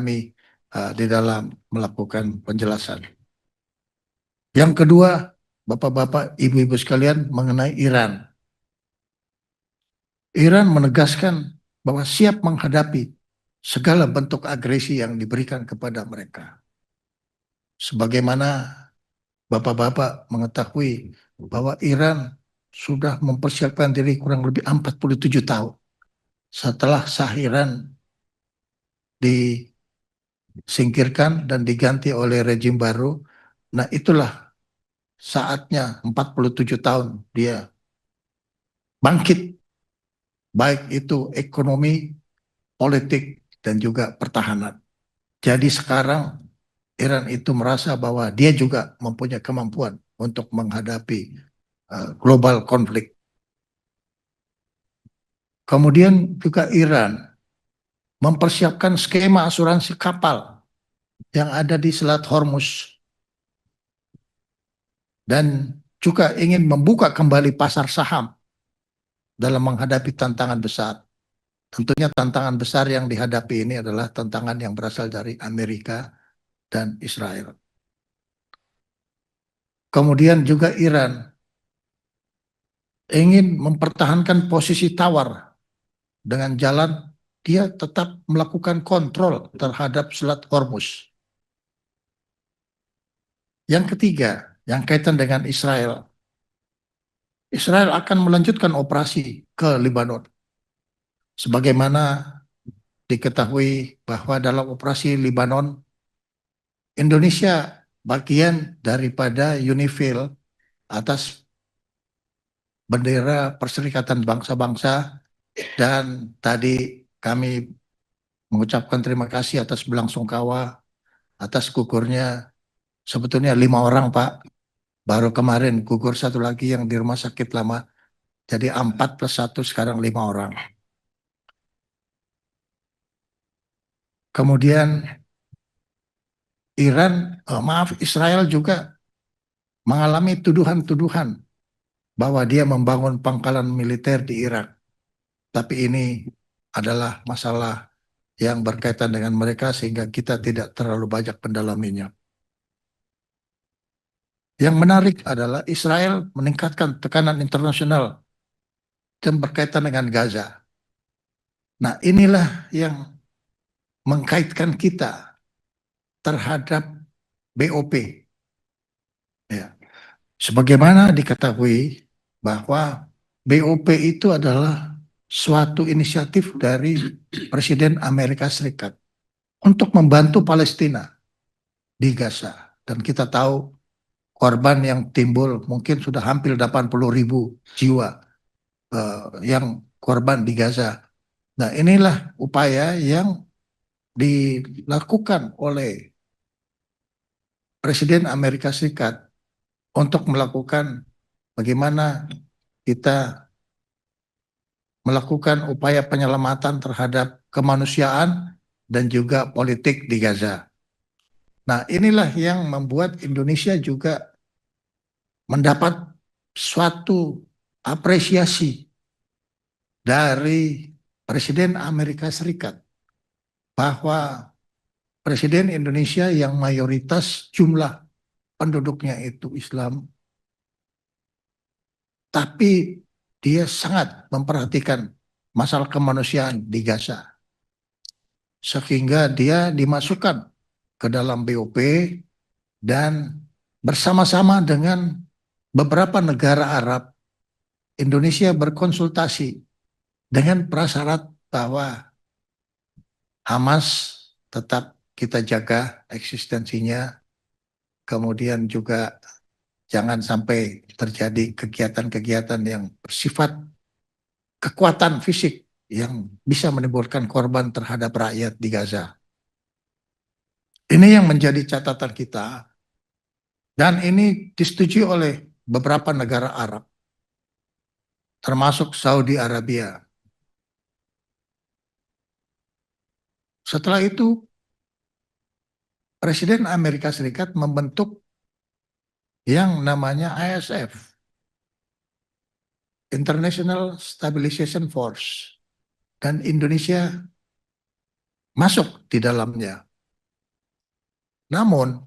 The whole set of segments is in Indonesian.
kami di dalam melakukan penjelasan. Yang kedua, Bapak-bapak, Ibu-ibu sekalian, mengenai Iran. Iran menegaskan bahwa siap menghadapi segala bentuk agresi yang diberikan kepada mereka. Sebagaimana Bapak-bapak mengetahui bahwa Iran sudah mempersiapkan diri kurang lebih 47 tahun setelah Shah Iran disingkirkan dan diganti oleh rejim baru. Nah, itulah saatnya 47 tahun dia bangkit, baik itu ekonomi, politik, dan juga pertahanan. Jadi sekarang Iran itu merasa bahwa dia juga mempunyai kemampuan untuk menghadapi global konflik. Kemudian juga Iran mempersiapkan skema asuransi kapal yang ada di Selat Hormuz dan juga ingin membuka kembali pasar saham dalam menghadapi tantangan besar. Tentunya tantangan besar yang dihadapi ini adalah tantangan yang berasal dari Amerika dan Israel. Kemudian juga Iran ingin mempertahankan posisi tawar dengan jalan dia tetap melakukan kontrol terhadap Selat Hormuz. Yang ketiga, yang kaitan dengan Israel. Israel akan melanjutkan operasi ke Lebanon. Sebagaimana diketahui bahwa dalam operasi Lebanon, Indonesia bagian daripada UNIFIL atas bendera Perserikatan Bangsa-Bangsa, dan tadi kami mengucapkan terima kasih atas belangsungkawa atas gugurnya sebetulnya 5 orang, Pak. Baru kemarin gugur satu lagi yang di rumah sakit lama. Jadi 4 plus 1 sekarang 5 orang. Kemudian Israel juga mengalami tuduhan-tuduhan bahwa dia membangun pangkalan militer di Irak. Tapi ini adalah masalah yang berkaitan dengan mereka sehingga kita tidak terlalu banyak mendalaminya. Yang menarik adalah Israel meningkatkan tekanan internasional dan berkaitan dengan Gaza. Nah, inilah yang mengkaitkan kita terhadap BOP. Ya. Sebagaimana diketahui bahwa BOP itu adalah suatu inisiatif dari Presiden Amerika Serikat untuk membantu Palestina di Gaza. Dan kita tahu korban yang timbul mungkin sudah hampir 80.000 jiwa yang korban di Gaza. Nah, inilah upaya yang dilakukan oleh Presiden Amerika Serikat untuk melakukan bagaimana kita melakukan upaya penyelamatan terhadap kemanusiaan dan juga politik di Gaza. Nah, inilah yang membuat Indonesia juga mendapat suatu apresiasi dari Presiden Amerika Serikat bahwa Presiden Indonesia yang mayoritas jumlah penduduknya itu Islam, tapi dia sangat memperhatikan masalah kemanusiaan di Gaza. Sehingga dia dimasukkan ke dalam BOP dan bersama-sama dengan beberapa negara Arab, Indonesia berkonsultasi dengan prasyarat bahwa Hamas tetap kita jaga eksistensinya, kemudian juga jangan sampai terjadi kegiatan-kegiatan yang bersifat kekuatan fisik yang bisa menimbulkan korban terhadap rakyat di Gaza. Ini yang menjadi catatan kita, dan ini disetujui oleh beberapa negara Arab, termasuk Saudi Arabia. Setelah itu, Presiden Amerika Serikat membentuk yang namanya ISF, International Stabilization Force, dan Indonesia masuk di dalamnya. Namun,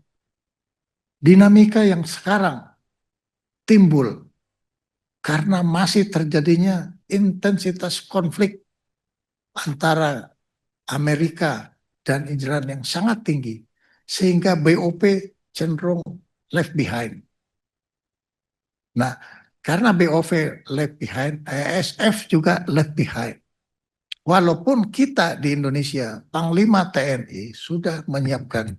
dinamika yang sekarang timbul karena masih terjadinya intensitas konflik antara Amerika dan Iran yang sangat tinggi, sehingga BOP cenderung left behind. Nah, karena BOP left behind, ASF juga left behind. Walaupun kita di Indonesia, Panglima TNI sudah menyiapkan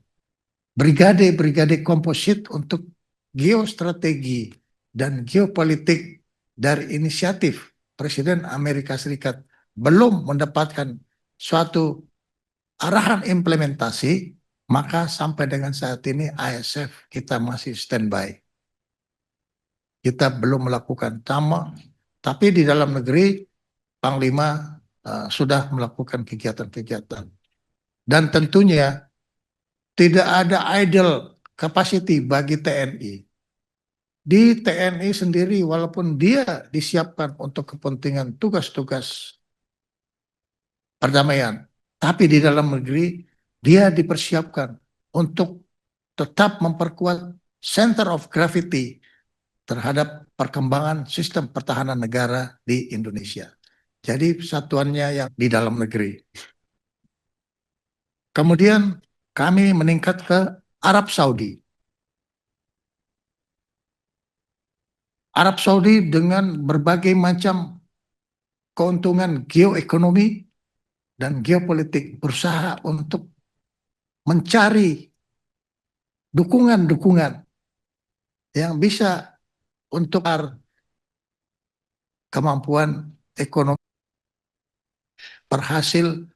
brigade-brigade komposit untuk geostrategi dan geopolitik dari inisiatif Presiden Amerika Serikat belum mendapatkan suatu arahan implementasi, maka sampai dengan saat ini ASF kita masih standby. Kita belum melakukan sama, tapi di dalam negeri Panglima sudah melakukan kegiatan-kegiatan. Dan tentunya tidak ada idle capacity bagi TNI. Di TNI sendiri, walaupun dia disiapkan untuk kepentingan tugas-tugas perdamaian, tapi di dalam negeri dia dipersiapkan untuk tetap memperkuat center of gravity terhadap perkembangan sistem pertahanan negara di Indonesia. Jadi satuannya yang di dalam negeri. Kemudian kami meningkat ke Arab Saudi. Arab Saudi dengan berbagai macam keuntungan geoekonomi dan geopolitik berusaha untuk mencari dukungan-dukungan yang bisa untuk kemampuan ekonomi, berhasil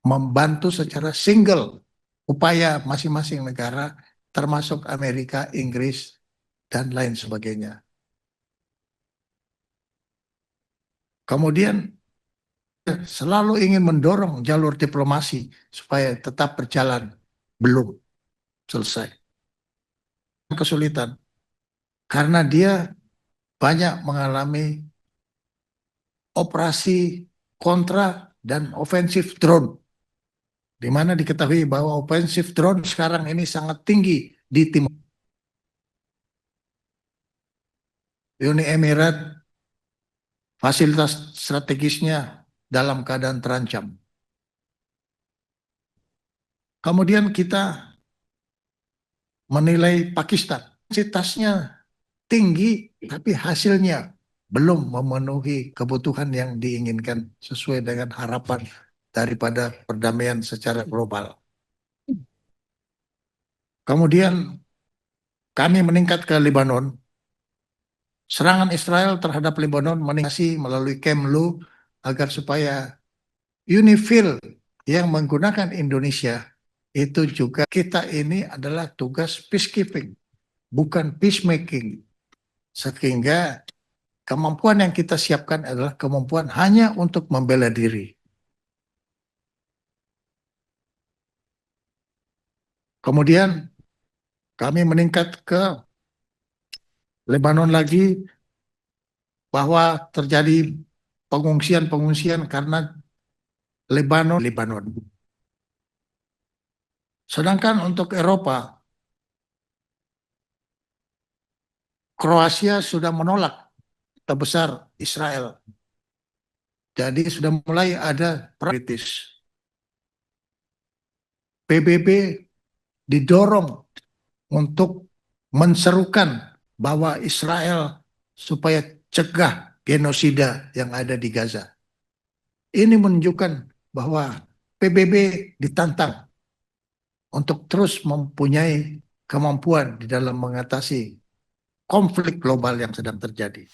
membantu secara single upaya masing-masing negara termasuk Amerika, Inggris, dan lain sebagainya. Kemudian selalu ingin mendorong jalur diplomasi supaya tetap berjalan, belum selesai. Kesulitan karena dia banyak mengalami operasi kontra dan ofensif drone, di mana diketahui bahwa ofensif drone sekarang ini sangat tinggi di timur. Uni Emirat fasilitas strategisnya dalam keadaan terancam. Kemudian kita menilai Pakistan, kapasitasnya tinggi, tapi hasilnya belum memenuhi kebutuhan yang diinginkan sesuai dengan harapan daripada perdamaian secara global. Kemudian kami meningkat ke Lebanon. Serangan Israel terhadap Lebanon meningkasi melalui Kemlu agar supaya UNIFIL yang menggunakan Indonesia itu juga, kita ini adalah tugas peacekeeping, bukan peacemaking. Sehingga kemampuan yang kita siapkan adalah kemampuan hanya untuk membela diri. Kemudian kami meningkat ke Lebanon lagi, bahwa terjadi pengungsian-pengungsian karena Lebanon. Sedangkan untuk Eropa, Kroasia sudah menolak terbesar Israel. Jadi sudah mulai ada British. PBB didorong untuk menserukan bahwa Israel supaya cegah genosida yang ada di Gaza. Ini menunjukkan bahwa PBB ditantang untuk terus mempunyai kemampuan di dalam mengatasi konflik global yang sedang terjadi.